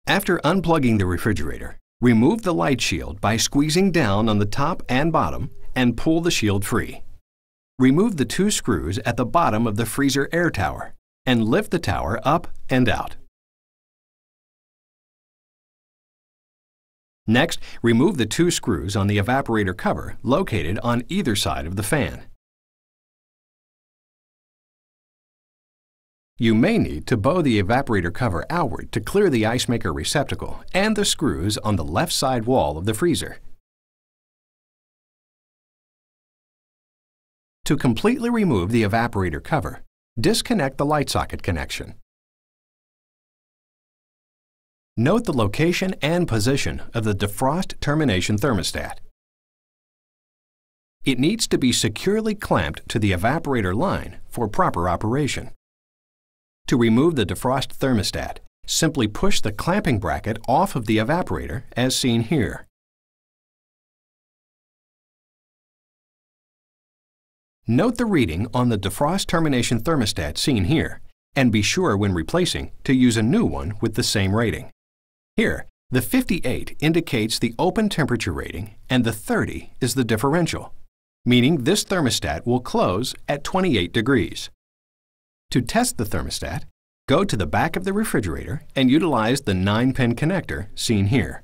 After unplugging the refrigerator, remove the light shield by squeezing down on the top and bottom and pull the shield free. Remove the two screws at the bottom of the freezer air tower and lift the tower up and out. Next, remove the two screws on the evaporator cover located on either side of the fan. You may need to bow the evaporator cover outward to clear the ice maker receptacle and the screws on the left side wall of the freezer. To completely remove the evaporator cover, disconnect the light socket connection. Note the location and position of the Defrost Termination Thermostat. It needs to be securely clamped to the evaporator line for proper operation. To remove the Defrost thermostat, simply push the clamping bracket off of the evaporator as seen here. Note the reading on the Defrost Termination Thermostat seen here, and be sure when replacing to use a new one with the same rating. Here, the 58 indicates the open temperature rating and the 30 is the differential, meaning this thermostat will close at 28 degrees. To test the thermostat, go to the back of the refrigerator and utilize the 9-pin connector seen here.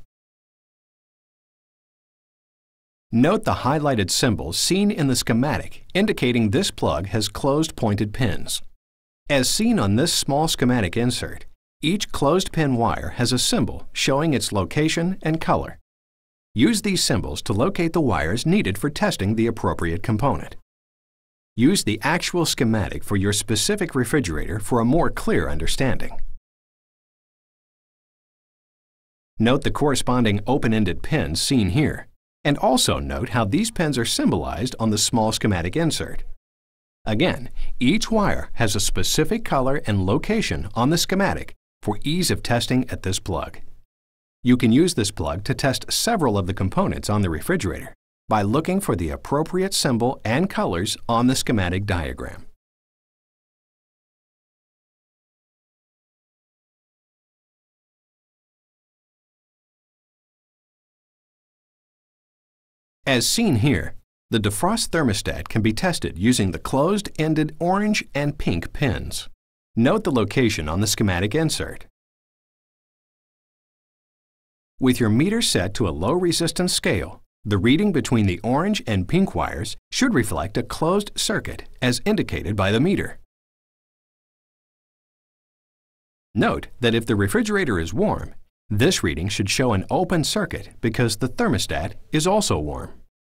Note the highlighted symbol seen in the schematic indicating this plug has closed pointed pins. As seen on this small schematic insert, each closed pin wire has a symbol showing its location and color. Use these symbols to locate the wires needed for testing the appropriate component. Use the actual schematic for your specific refrigerator for a more clear understanding. Note the corresponding open-ended pins seen here, and also note how these pins are symbolized on the small schematic insert. Again, each wire has a specific color and location on the schematic for ease of testing at this plug. You can use this plug to test several of the components on the refrigerator by looking for the appropriate symbol and colors on the schematic diagram. As seen here, the Defrost thermostat can be tested using the closed-ended orange and pink pins. Note the location on the schematic insert. With your meter set to a low-resistance scale, the reading between the orange and pink wires should reflect a closed circuit as indicated by the meter. Note that if the refrigerator is warm, this reading should show an open circuit because the thermostat is also warm.